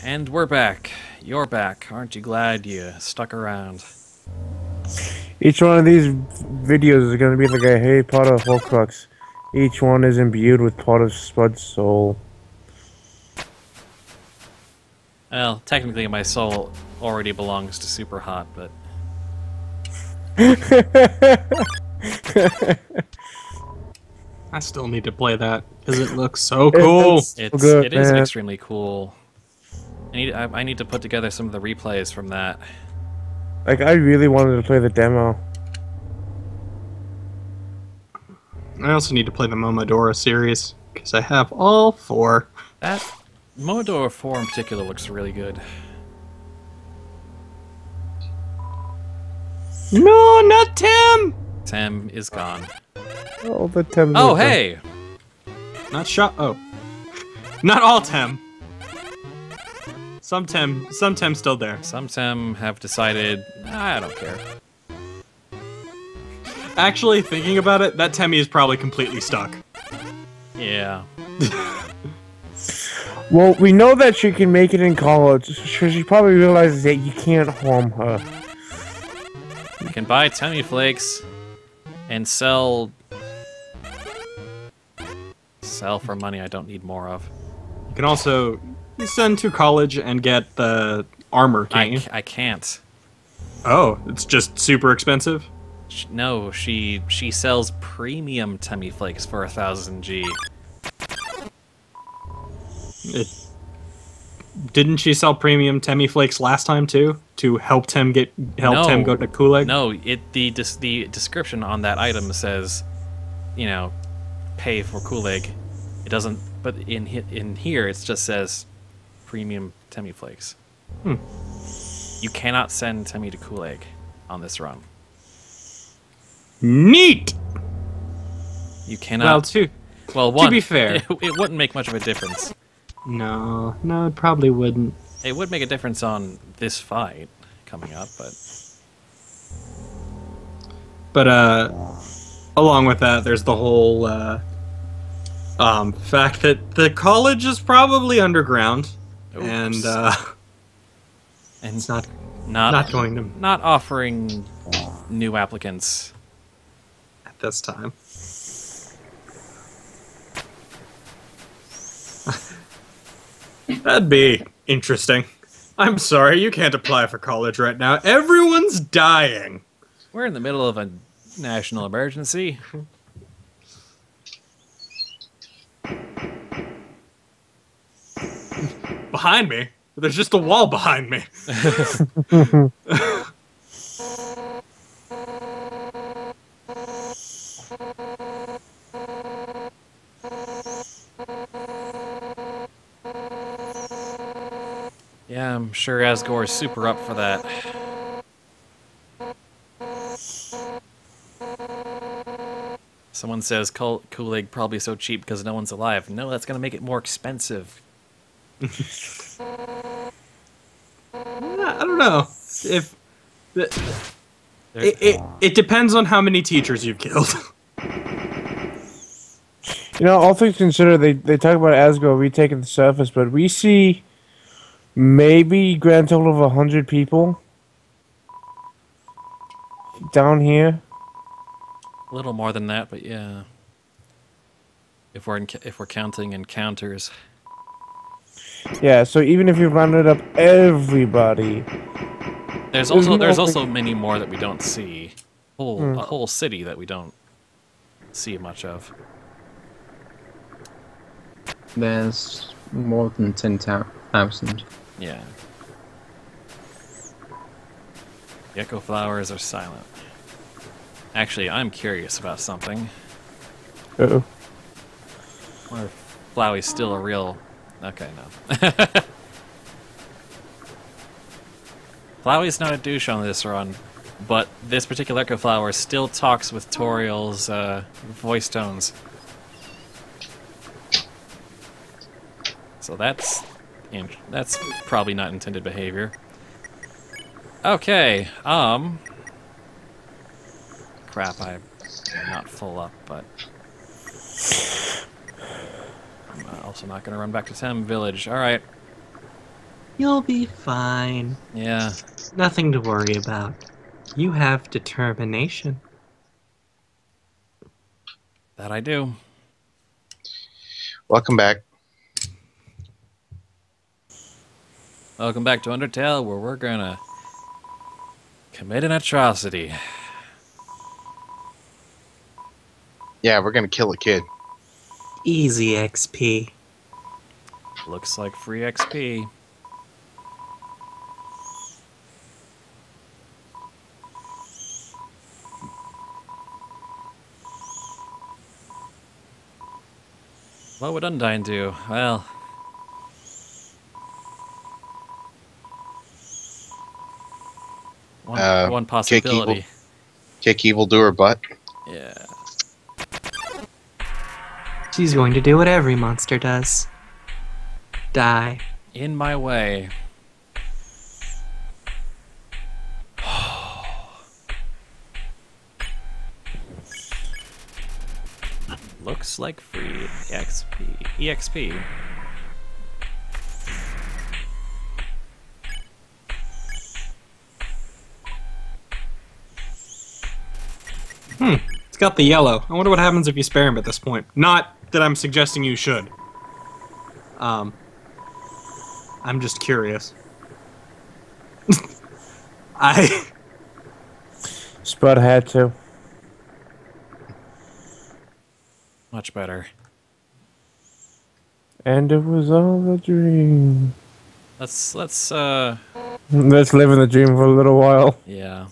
and we're back. You're back. Aren't you glad you stuck around? Each one of these videos is going to be like a Harry Potter Horcrux. Each one is imbued with part of Spud's soul. Well, technically my soul already belongs to Super Hot, but... I still need to play that because it looks so cool. It is extremely cool. I need to put together some of the replays from that. Like, I really wanted to play the demo. I also need to play the Momodora series because I have all 4. That Momodora 4 in particular looks really good. No, not Tim! Tim is gone. Oh, the Tem. Oh, hey! Not shot. Oh. Not all Tem. Some Tem still there. Some Tim have decided, I don't care. Actually, thinking about it, that Temmie is probably completely stuck. Yeah. Well, we know that she can make it in college, so she probably realizes that you can't harm her. You can buy Temmie Flakes and sell for money I don't need more of. You can also send to college and get the armor cane. I can't. Oh, it's just super expensive? No, she sells premium Temmie Flakes for 1000 G. Didn't she sell premium Temmie Flakes last time too? To help Tim go to Kulig? No, the description on that item says, you know, pay for Kulig. It doesn't, but in here it just says premium Temmie Flakes. You cannot send Temmie to Kulig on this run. Neat. You cannot. Well, to be fair, it wouldn't make much of a difference. No, it probably wouldn't. It would make a difference on this fight coming up, but along with that, there's the whole fact that the college is probably underground. Oops. and it's not going to not offering new applicants at this time. That'd be interesting. I'm sorry, you can't apply for college right now. Everyone's dying. We're in the middle of a national emergency. Behind me? There's just a wall behind me. Yeah, I'm sure Asgore's super up for that. Someone says Kulig probably so cheap because no one's alive. No, that's going to make it more expensive. I don't know. It depends on how many teachers you've killed. You know, all things considered, they talk about Asgore retaking the surface, but we see maybe grand total of 100 people down here. A little more than that, but yeah. If we're counting encounters. Yeah, so even if you rounded up everybody, there's also many more that we don't see. A whole city that we don't see much of. There's more than 10,000. Yeah. Gecko flowers are silent. Actually, I'm curious about something. uh-oh. I wonder if Flowey's still a real... Okay, no. Flowey's not a douche on this run, but this particular Echo Flower still talks with Toriel's voice tones. So that's probably not intended behavior. Okay, crap, I'm not full up, but I'm also not going to run back to Tem Village. Alright. You'll be fine. Yeah. Nothing to worry about. You have determination. That I do. Welcome back. Welcome back to Undertale, where we're gonna commit an atrocity. Yeah, we're gonna kill a kid. Easy XP. Looks like free XP. What would Undyne do? Well... One possibility. Kick evildoer butt. Yeah. She's going to do what every monster does. Die. In my way. Looks like free XP. EXP. It's got the yellow. I wonder what happens if you spare him at this point. Not that I'm suggesting you should. I'm just curious. Spud had to. Much better. And it was all a dream. Let's Let's live in the dream for a little while. yeah.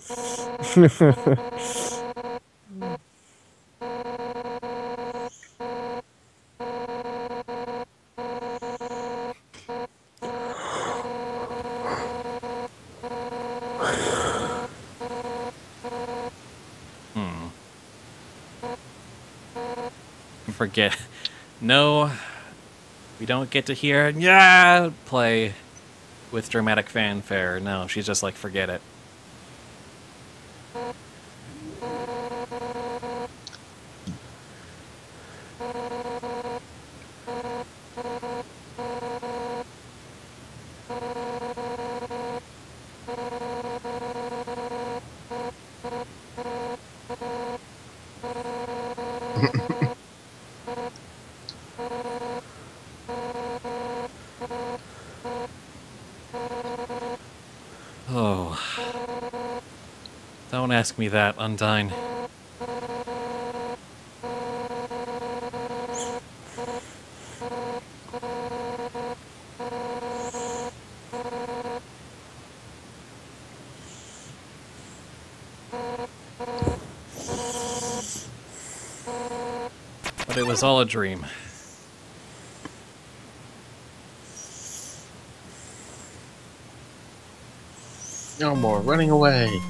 Forget. No, we don't get to hear yeah play with dramatic fanfare. No, she's just like, forget it. Oh. Don't ask me that, Undyne. But it was all a dream. No more running away.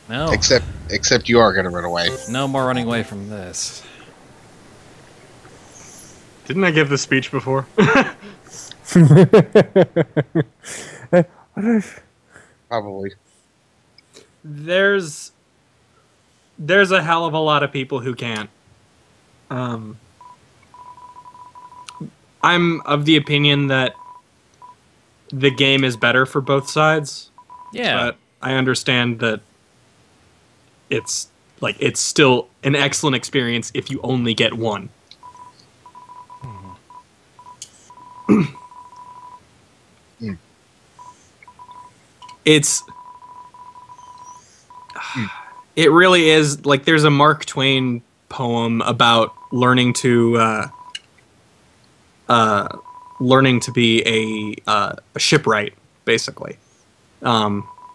No. Except you are gonna run away. No more running away from this. Didn't I give this speech before? Probably. There's a hell of a lot of people who can't. I'm of the opinion that the game is better for both sides. Yeah. But I understand that it's still an excellent experience if you only get one. It really is like there's a Mark Twain poem about learning to be a shipwright, basically.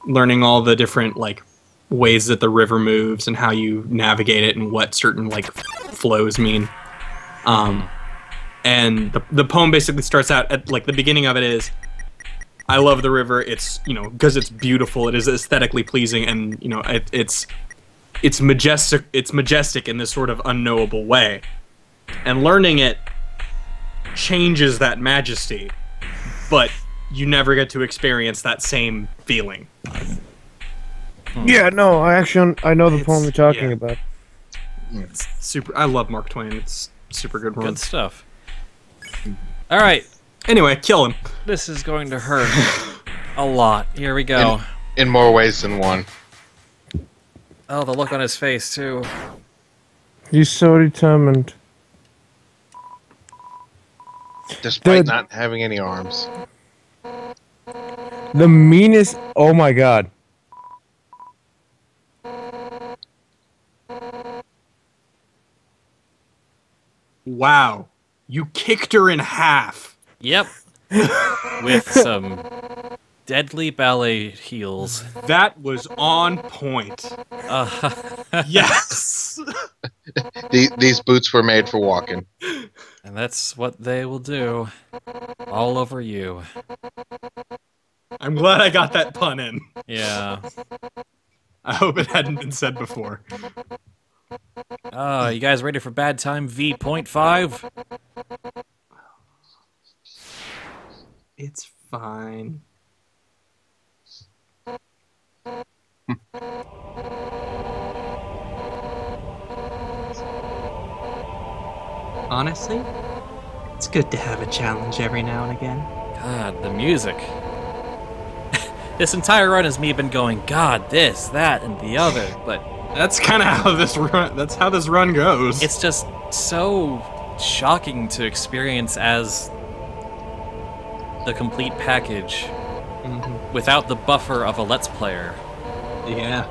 Learning all the different like ways that the river moves and how you navigate it and what certain like flows mean. And the poem basically starts out at like the beginning of it is, I love the river. It's, you know, because it's beautiful. It is aesthetically pleasing, and you know, it's majestic. It's majestic in this sort of unknowable way, and learning it changes that majesty, but you never get to experience that same feeling. Yeah, no, I know the poem you're talking yeah. about. It's super. I love Mark Twain. It's super good one. Good stuff. All right. Anyway, kill him. This is going to hurt a lot. Here we go. In more ways than one. Oh, the look on his face, too. He's so determined. Despite Dude. not having any arms. The meanest. Oh my god. Wow. You kicked her in half. Yep. With some deadly ballet heels. That was on point. Yes. These boots were made for walking. And that's what they will do. All over you. I'm glad I got that pun in. Yeah. I hope it hadn't been said before. You guys ready for Bad Time V.5? It's fine. Honestly, it's good to have a challenge every now and again. God, the music. This entire run has me been going, God, this, that, and the other, but That's kind of how this run. That's how this run goes. it's just so shocking to experience as the complete package without the buffer of a Let's Player. Yeah.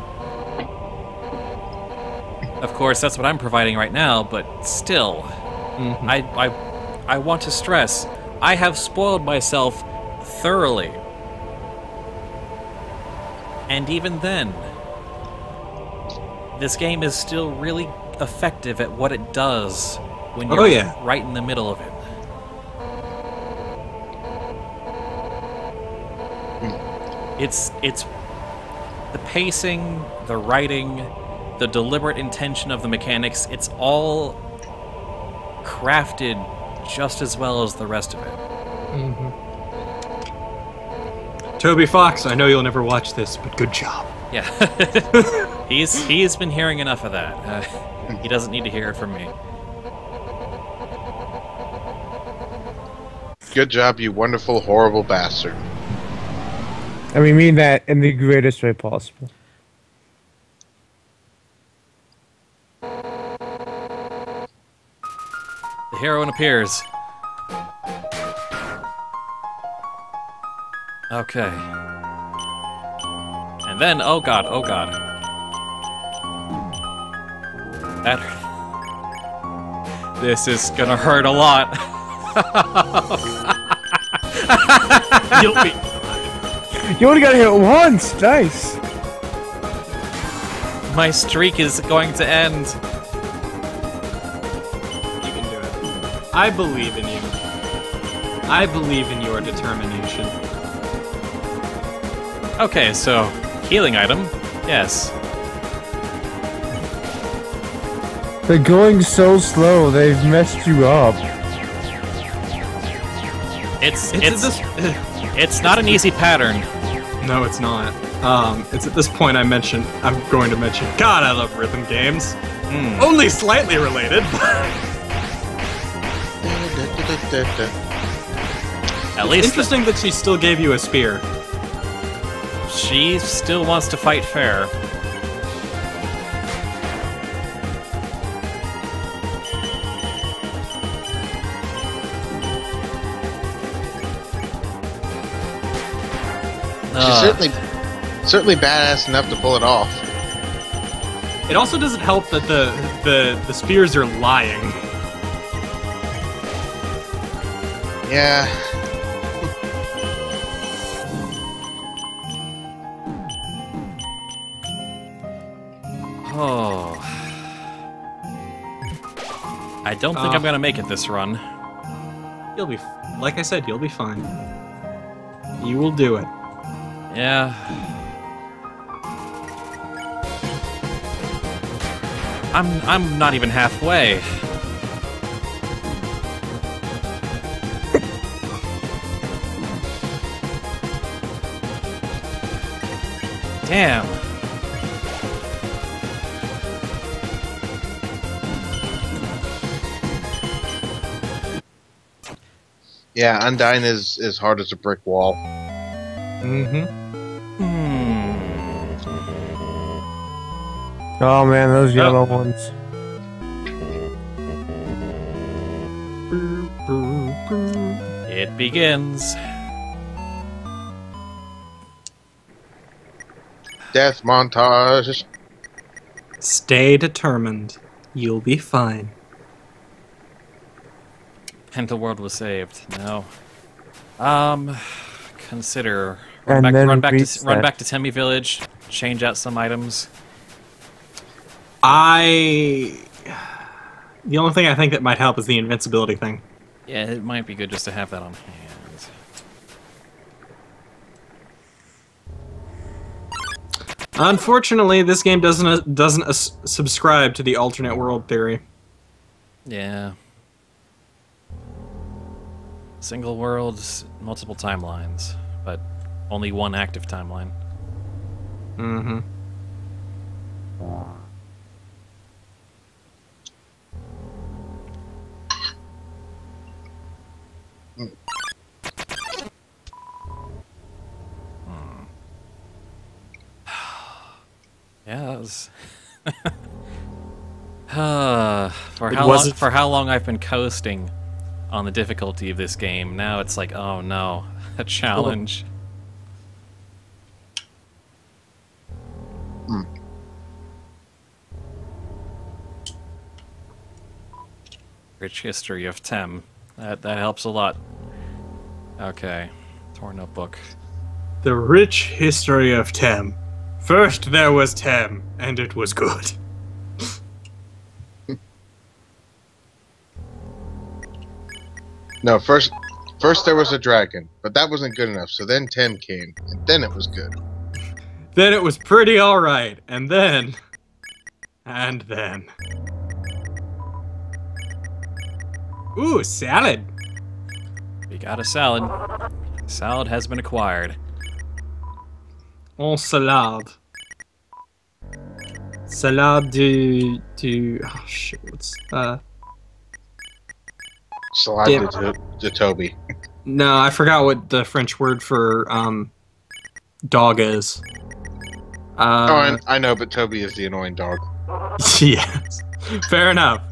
Of course, that's what I'm providing right now, but still, I want to stress, I have spoiled myself thoroughly. And even then, this game is still really effective at what it does when you're right in the middle of it. It's the pacing, the writing, the deliberate intention of the mechanics, it's all crafted just as well as the rest of it. Toby Fox, I know you'll never watch this, but good job. Yeah. He's been hearing enough of that. He doesn't need to hear it from me. Good job, you wonderful, horrible bastard. And we mean that in the greatest way possible. The heroine appears. Okay. And then, oh god. That... This is gonna hurt a lot. You'll be... You only got hit once! Nice! My streak is going to end. You can do it. I believe in you. I believe in your determination. Okay, so, healing item. Yes. They're going so slow, they've messed you up. It's not an easy pattern. No, it's not. It's at this point I'm going to mention, God, I love rhythm games. Only slightly related. At least Interesting that she still gave you a spear. She still wants to fight fair. She's certainly badass enough to pull it off. It also doesn't help that the spears are lying. Yeah. Oh. I don't think I'm gonna make it this run. You'll be, like I said, you'll be fine. You will do it. Yeah. I'm not even halfway. Damn. Yeah, Undyne is as hard as a brick wall. Mm-hmm. Oh man, those yellow ones. It begins. Death montage. Stay determined. You'll be fine. And the world was saved. No. Consider And run then back reset. to Temi Village. Change out some items. The only thing I think that might help is the invincibility thing. Yeah, it might be good just to have that on hand. Unfortunately, this game doesn't subscribe to the alternate world theory. Yeah. Single worlds, multiple timelines, but only one active timeline. Mm-hmm. Yeah, that was. For wasn't- how long I've been coasting on the difficulty of this game. Now it's like, oh no, a challenge. Rich history of Tem. That helps a lot. Okay, torn notebook. The rich history of Tem. First there was Tem, and it was good. No, first there was a dragon, but that wasn't good enough. So then Tim came, and then it was good. Then it was pretty alright, and then... And then... Ooh, salad! We got a salad. Salad has been acquired. En salade. Salade de... Oh shit, what's... Salad to Toby. No, I forgot what the French word for, dog is. I know, but Toby is the annoying dog. Yes. Fair enough.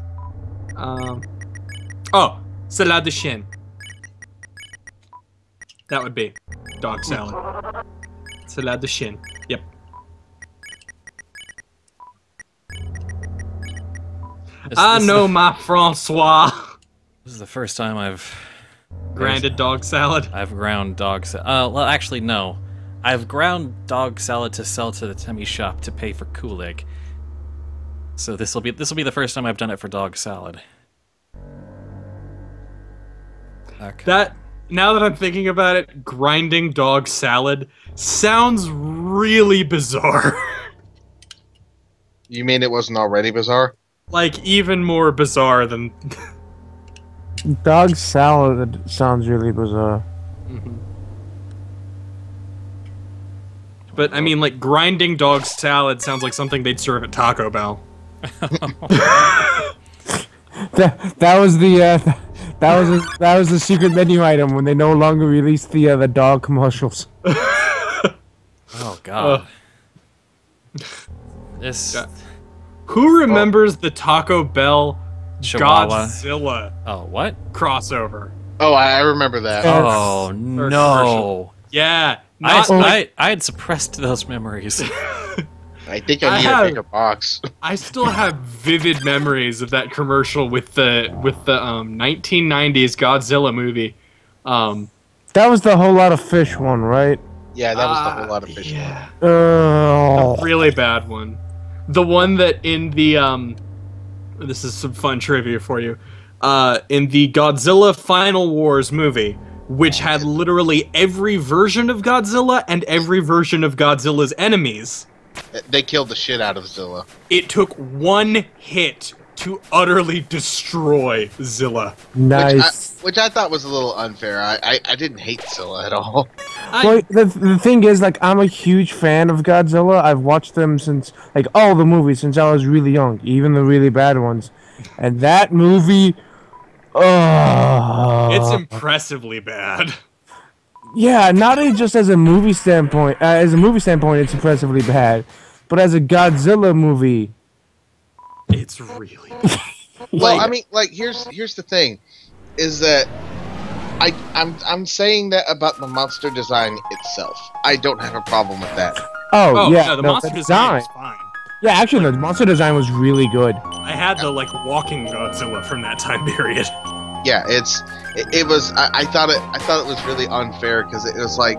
Oh, salade de chien. That would be dog salad. Salade de chien. Yep. I know my Francois. This is the first time I've Branded dog salad. I've ground dog salad. Well, actually, no. I've ground dog salad to sell to the Temi shop to pay for Kulig. So this will be the first time I've done it for dog salad. Okay. Now that I'm thinking about it, grinding dog salad sounds really bizarre. You mean it wasn't already bizarre? Like, even more bizarre than... Dog salad sounds really bizarre. But, I mean, like, grinding dog salad sounds like something they'd serve at Taco Bell. That was the secret menu item when they no longer released the dog commercials. Oh God. This Who remembers the Taco Bell Chihuahua. Godzilla Oh, what? crossover? Oh, I remember that. Oh commercial. no! Yeah. I had suppressed those memories. I think I need to pick a box. I still have vivid memories of that commercial with the 1990s Godzilla movie. That was the whole lot of fish one, right? Yeah, that was the whole lot of fish. Yeah. Oh. A really bad one. The one that in the this is some fun trivia for you. In the Godzilla Final Wars movie, which had literally every version of Godzilla and every version of Godzilla's enemies, They killed the shit out of Zilla. it took one hit to utterly destroy Zilla. Nice. Which I thought was a little unfair. I didn't hate Zilla at all. Well, the thing is, like, I'm a huge fan of Godzilla. I've watched them since, like, all the movies since I was really young, even the really bad ones. And that movie, oh, It's impressively bad. Yeah, not only just as a movie standpoint. It's impressively bad, but as a Godzilla movie, It's really bad. Well, I mean, like here's the thing, is that I'm saying that about the monster design itself. I don't have a problem with that. Oh, yeah, no, the monster design is fine. Yeah, actually, the monster design was really good. I had the like walking Godzilla from that time period. Yeah, it was. I thought it was really unfair because it was like,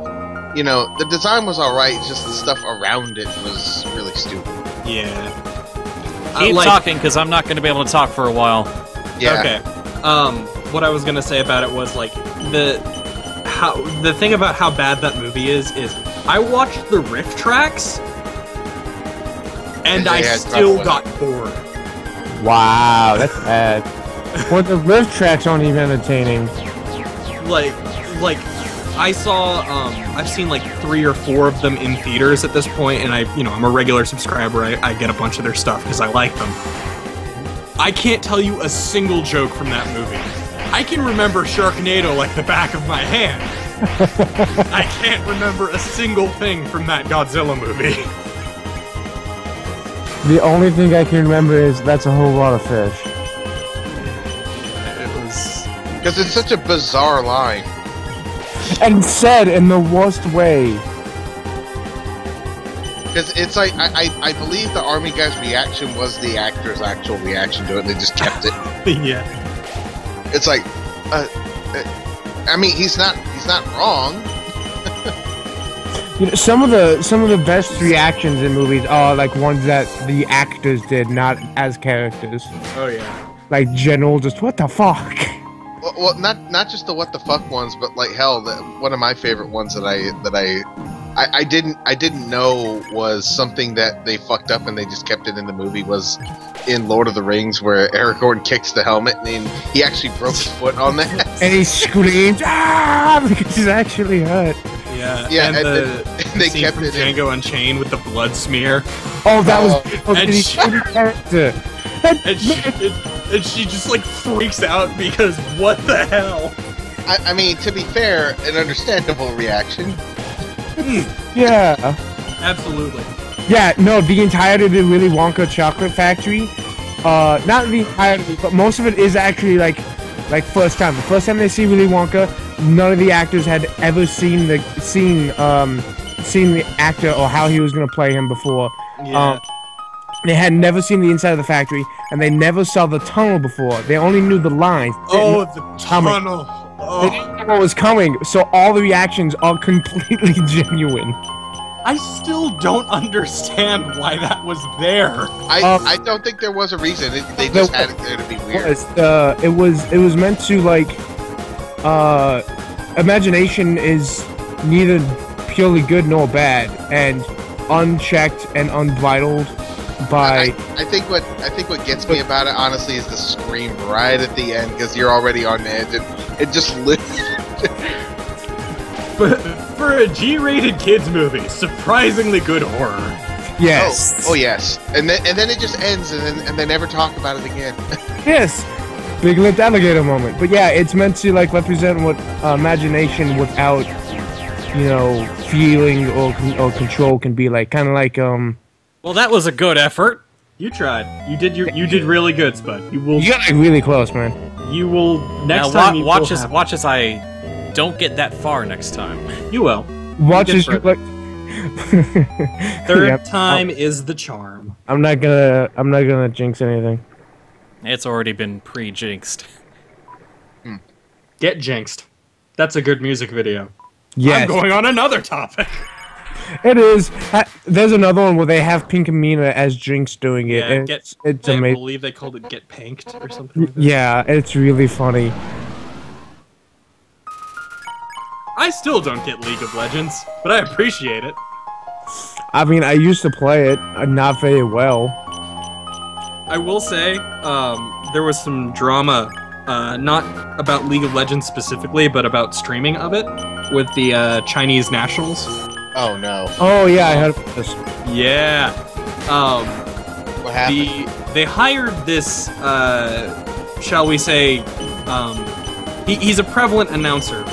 you know, the design was all right. Just the stuff around it was really stupid. Yeah. Keep talking, because I'm not going to be able to talk for a while. Yeah. Okay. What I was gonna say about it was like the thing about how bad that movie is I watched the riff tracks and I still got bored. Wow, that's bad. Well, the riff tracks aren't even entertaining. Like I saw I've seen like 3 or 4 of them in theaters at this point, and I'm a regular subscriber. I get a bunch of their stuff because I like them. I can't tell you a single joke from that movie. I can remember Sharknado like the back of my hand. I can't remember a single thing from that Godzilla movie. The only thing I can remember is that's a whole lot of fish. It was... Because it's such a bizarre line. And said in the worst way. Because it's like, I believe the army guy's reaction was the actor's actual reaction to it, and they just kept it. Yeah. It's like, I mean, he's not wrong. You know, some of the best reactions in movies are like ones that the actors did, not as characters. Oh yeah. Like General, just what the fuck. Well, not just the what the fuck ones, but like hell, one of my favorite ones that I didn't know was something that they fucked up and they just kept it in the movie was in Lord of the Rings, where Aragorn kicks the helmet and he actually broke his foot on that. And he screams, ah, because he's actually hurt. Yeah. Yeah, and they scene kept from it in. Django Unchained with the blood smear. Oh, that was and his character. And she just like freaks out because what the hell? I mean, to be fair, an understandable reaction. Yeah. Absolutely. Yeah, no, the entirety of the Willy Wonka chocolate factory, not the entirety, but most of it is actually like first time. The first time they see Willy Wonka, none of the actors had ever seen the actor or how he was gonna play him before. Yeah. They had never seen the inside of the factory, and they never saw the tunnel before. They only knew the lines. Oh, the tunnel. They didn't know what was coming, so all the reactions are completely genuine. I still don't understand why that was there. I don't think there was a reason. They just had it there to be weird. It was meant to like, imagination is neither purely good nor bad, and unchecked and unbridled by. I think what gets me about it honestly is the scream right at the end, because you're already on edge and it just For a G-rated kids movie, surprisingly good horror. Yes. Oh yes. And then it just ends, and they never talk about it again. Yes. Big lipped alligator moment. But yeah, it's meant to like represent what imagination without, feeling or control can be like. Kind of like Well, that was a good effort. You tried. You did really good, Spud. You will. You got like really close, man. You will next Now, time. watch as I don't get that far next time. You will. Watch as you like. Third time is the charm. I'm not gonna jinx anything. It's already been pre-jinxed. Get jinxed. That's a good music video. Yes. I'm going on another topic. It is. There's another one where they have Pink Amina as Jinx doing it. Yeah, it's I amazing. believe they called it Get Panked or something like that. Yeah, it's really funny. I still don't get League of Legends, but I appreciate it. I mean, I used to play it, not very well. I will say, there was some drama, not about League of Legends specifically, but about streaming of it, with the Chinese nationals. Oh no. Oh yeah, I heard about this. Yeah. What happened? They hired this, shall we say, he's a prevalent announcer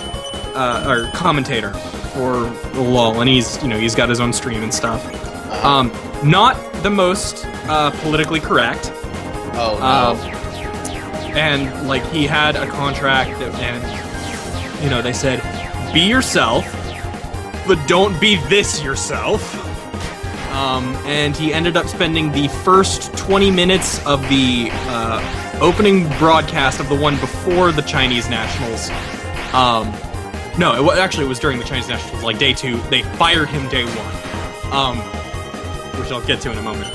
or commentator for LOL, and he's got his own stream and stuff. Not the most politically correct. Oh no. And like he had a contract and they said, be yourself, but don't be this yourself. And he ended up spending the first 20 minutes of the opening broadcast of the one before the Chinese Nationals. No, it was during the Chinese Nationals, like day 2. They fired him day 1, which I'll get to in a moment.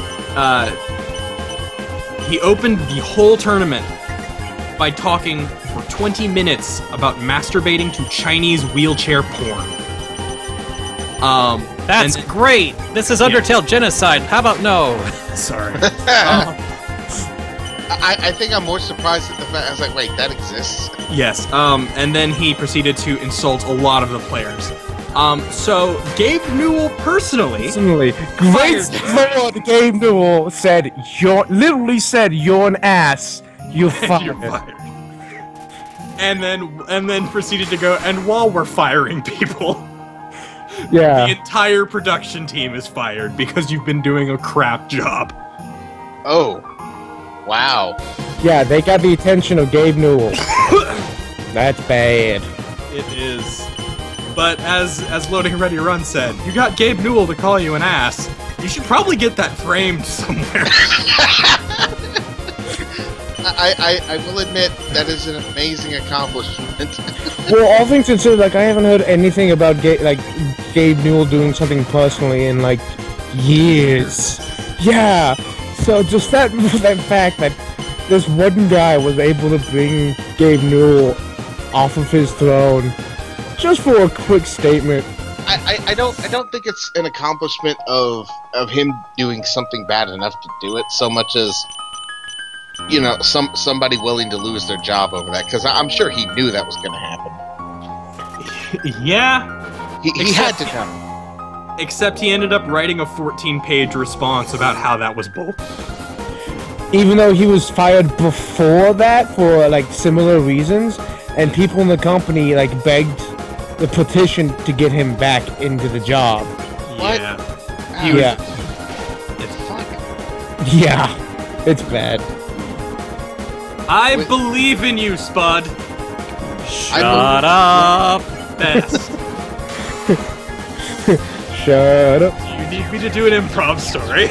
He opened the whole tournament by talking for 20 minutes about masturbating to Chinese wheelchair porn. That's great. This is Undertale genocide. How about no? Sorry. I think I'm more surprised at the fact. I was like, wait, that exists? Yes. And then he proceeded to insult a lot of the players. So Gabe Newell personally great Lord Gabe Newell said, literally said, you're an ass. You're fired. You're fired. And then proceeded to go, and while we're firing people, Yeah. the entire production team is fired because you've been doing a crap job. Oh. Wow. Yeah, they got the attention of Gabe Newell. That's bad. It is. But as Loading Ready Run said, you got Gabe Newell to call you an ass. You should probably get that framed somewhere. I will admit that is an amazing accomplishment. Well, all things considered, like, I haven't heard anything about Gabe Newell doing something personally in, like, years. Yeah. So just that fact that this one guy was able to bring Gabe Newell off of his throne just for a quick statement. I don't think it's an accomplishment of him doing something bad enough to do it, so much as somebody willing to lose their job over that, because I'm sure he knew that was going to happen. Yeah. He had to know. Except he ended up writing a 14-page response about how that was bull. Even though he was fired before that for, like, similar reasons, and people in the company, like, begged the petition to get him back into the job. What? Yeah. Yeah. Fuck. Yeah. It's bad. I believe in you, Spud. Shut up. Best. Shut up. You need me to do an improv story.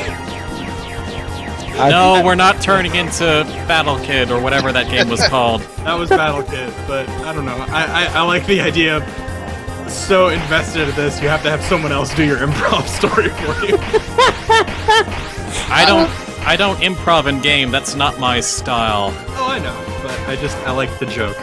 No, we're not turning into Battle Kid or whatever that game was called. That was Battle Kid, but I don't know. I like the idea of so invested in this, you have to have someone else do your improv story for you. I don't improv in game. That's not my style. Oh, I know, but I like the joke.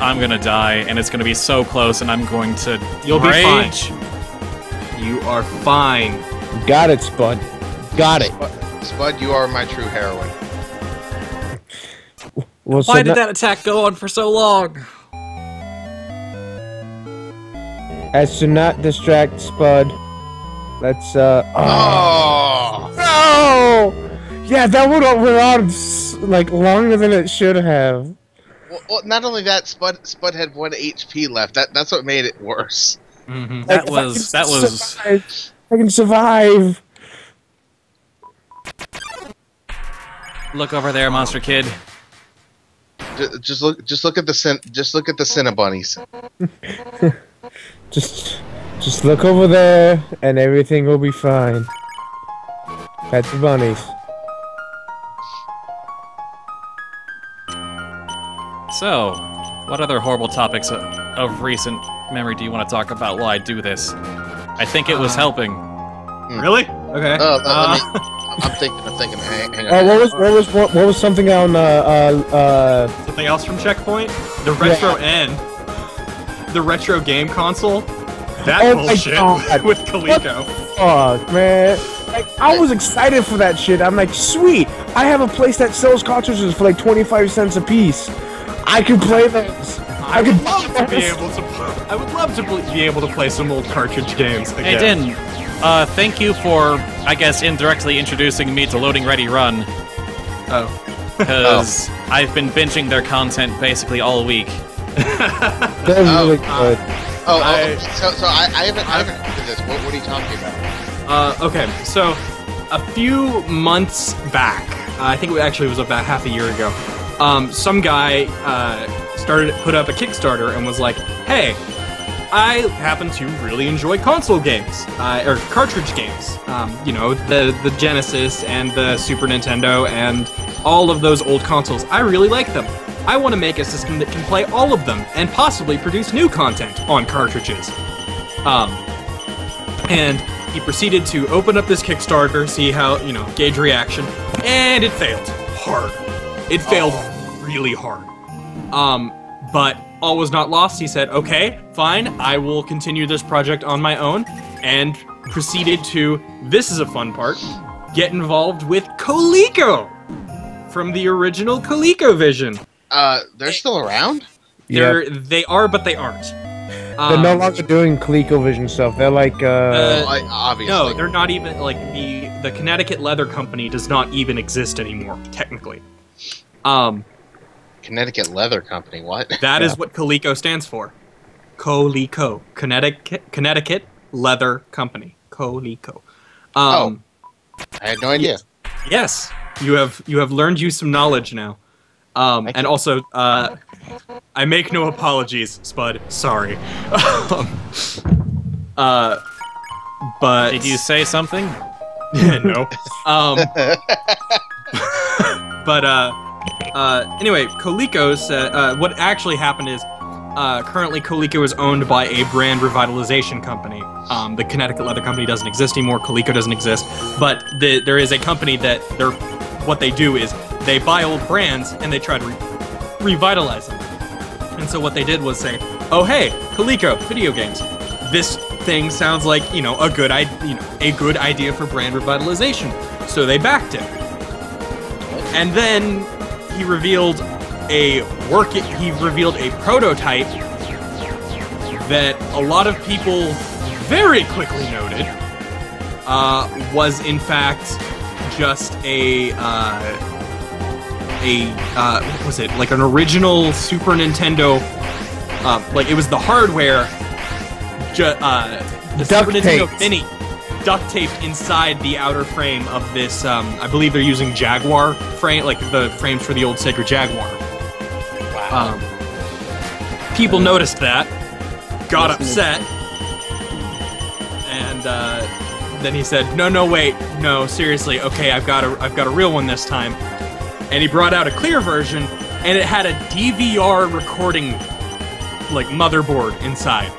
I'm gonna die, and it's gonna be so close, and I'm going to You'll rage. be fine. You are fine. Got it, Spud. Got it. Spud, you are my true heroine. Well, Why did that attack go on for so long? As to not distract Spud, let's, Oh! No! Yeah, that went on, like, longer than it should have. Well, not only that, Spud had 1 HP left. That's what made it worse. Mm-hmm. That Like, was I can survive. Look over there, Monster Kid. Just look at the Cinnabunnies. Just look over there, and everything will be fine. Pet the bunnies. So, what other horrible topics of recent memory do you want to talk about while I do this? I think it was helping. Really? Okay. I'm thinking. Hang on. What was something on Something else from Checkpoint? The Retro N. The retro game console? That Oh my bullshit God. with Coleco. fuck, man? Like, I was excited for that shit. I'm like, sweet, I have a place that sells cartridges for like 25 cents a piece. I can play those. I would love to be able to play some old cartridge games again. Hey, Din, thank you for, I guess, indirectly introducing me to Loading Ready Run. Oh. because I've been binging their content basically all week. They're really good. So I haven't heard of this. What are you talking about? Okay, so a few months back, I think it actually was about half a year ago, some guy put up a Kickstarter and was like, hey, I happen to really enjoy console games, or cartridge games. The Genesis and the Super Nintendo and all of those old consoles. I really like them. I want to make a system that can play all of them and possibly produce new content on cartridges. And he proceeded to open up this Kickstarter, see how, gauge reaction, and it failed hard. It failed really hard. But all was not lost. He said, okay, fine, I will continue this project on my own, and proceeded to, this is a fun part, get involved with Coleco from the original ColecoVision. They're still around? They are, but they aren't. They're no longer doing ColecoVision stuff. They're like, obviously. No, they're not even, like, the Connecticut Leather Company does not even exist anymore, technically. Connecticut Leather Company, what? That is what Coleco stands for. Coleco. Connecticut Leather Company. Coleco. I had no idea. Yes, you have learned you some knowledge now. And also, I make no apologies, Spud. Sorry. But Did you say something? no. Anyway, Coleco said what actually happened is currently Coleco is owned by a brand revitalization company. The Connecticut Leather Company doesn't exist anymore. Coleco doesn't exist, but there is a company that what they do is they buy old brands and they try to revitalize them. And so what they did was say, "Oh hey, Coleco video games. This thing sounds like a good idea for brand revitalization." So they backed it. And then he revealed a prototype that a lot of people very quickly noted was in fact just what was it, like an original Super Nintendo, like it was the hardware, the Super Nintendo Mini duct taped inside the outer frame of this, I believe they're using Jaguar frame, like the frames for the old Sega Jaguar. Wow. People noticed that, got upset, and then he said, "No, wait, no, seriously, okay, I've got a real one this time." And he brought out a clear version, and it had a DVR recording, like, motherboard inside.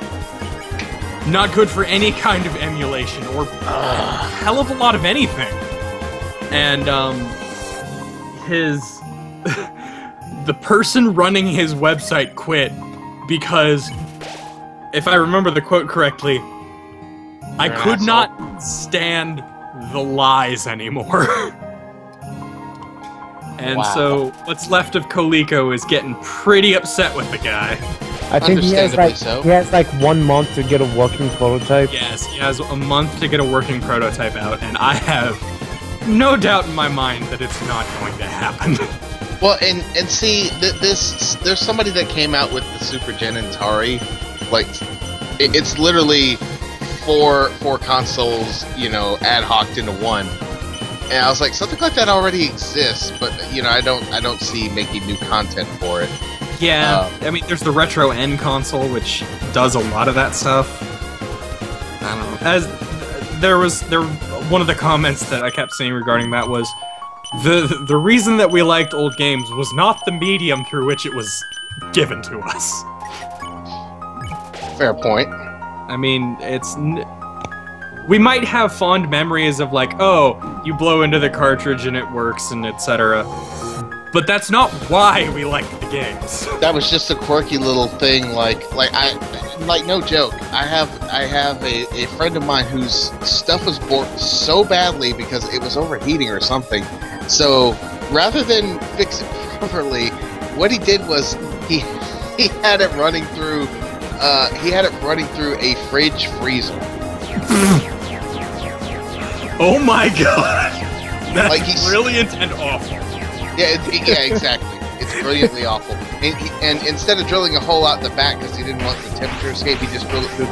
Not good for any kind of emulation, or a hell of a lot of anything. And, the person running his website quit because, if I remember the quote correctly, I could not stand the lies anymore. And so, what's left of Coleco is getting pretty upset with the guy. I think he has like 1 month to get a working prototype. Yes, he has a month to get a working prototype out, and I have no doubt in my mind that it's not going to happen. Well, and see, there's somebody that came out with the Super Gen Atari, like, it's literally four consoles, ad hoc'd into one. And I was like, something like that already exists, but I don't see making new content for it. Yeah, I mean, there's the Retro N console, which does a lot of that stuff. I don't know. As one of the comments that I kept seeing regarding that was the reason that we liked old games was not the medium through which it was given to us. Fair point. I mean, we might have fond memories of like, oh, you blow into the cartridge and it works and etc. But that's not why we like the games. That was just a quirky little thing, like no joke. I have a friend of mine whose stuff was borked so badly because it was overheating or something. So rather than fix it properly, what he did was he had it running through a fridge freezer. Oh my god! That's like brilliant and awful. Yeah, exactly. It's brilliantly awful. And instead of drilling a hole out the back because he didn't want the temperature escape, he just drilled it through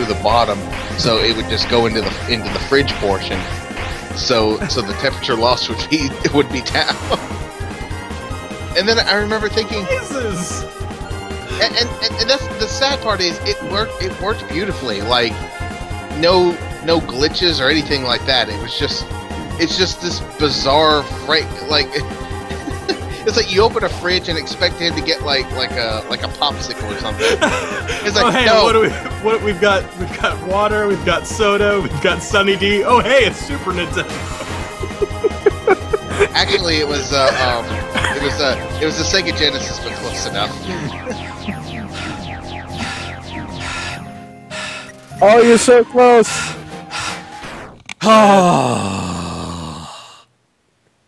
the bottom, so it would just go into the fridge portion. So the temperature loss would be down. And then I remember thinking, Jesus. and that's the sad part is it worked beautifully. Like no glitches or anything like that. It's just this bizarre like it's like you open a fridge and expect him to get like a popsicle or something. It's like, oh, hey, no. we've got water, we've got soda, we've got Sunny D. Oh hey, it's Super Nintendo. Actually, it was the Sega Genesis, but close enough. Oh, you're so close.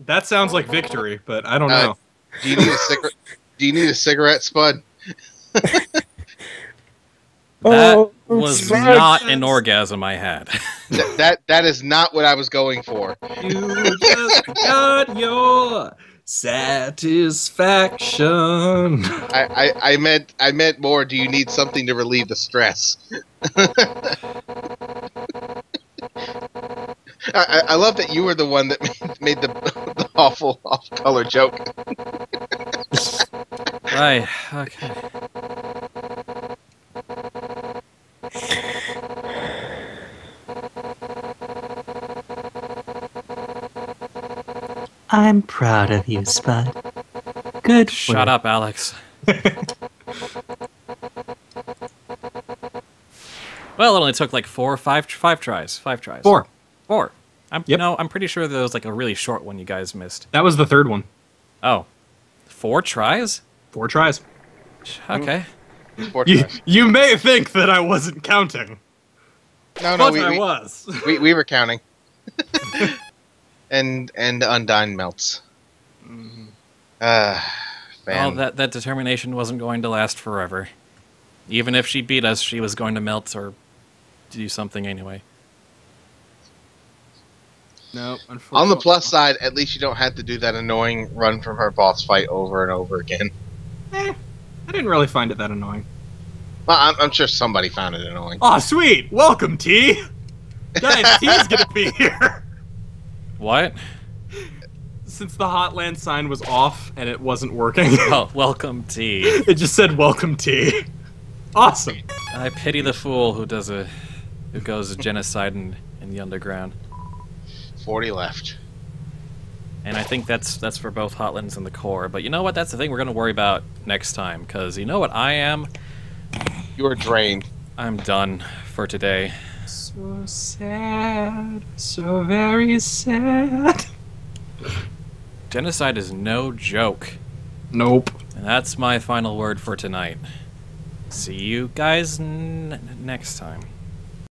That sounds like victory, but I don't know. Do you need a cigarette? Do you need a cigarette, Spud? That was not an orgasm I had. That is not what I was going for. You just got your satisfaction. I meant more. Do you need something to relieve the stress? I love that you were the one that made the awful off-color joke. Right. Okay. I'm proud of you, Spud. Good. Shut up, Alex. Well, it only took like five tries. Four. Yep. I'm pretty sure there was like a really short one you guys missed. That was the third one. Oh. 4 tries? 4 tries. Okay. You may think that I wasn't counting. No, But I was. we were counting. and Undyne melts. Well, Man. that determination wasn't going to last forever. Even if she beat us, she was going to melt or do something anyway. No, unfortunately. On the plus side, at least you don't have to do that annoying run from her boss fight over and over again. I didn't really find it that annoying. Well, I'm sure somebody found it annoying. Aw, sweet! Welcome, T! Guys, T's gonna be here! What? Since the Hotland sign was off and it wasn't working, Oh, welcome, T. it just said, welcome, T. Awesome. I pity the fool who goes genocide in the underground. 40 left. And I think that's for both Hotlands and the core. But you know what? That's the thing we're going to worry about next time. Because you know what I am? You're drained. I'm done for today. So sad. So very sad. Genocide is no joke. Nope. And that's my final word for tonight. See you guys next time.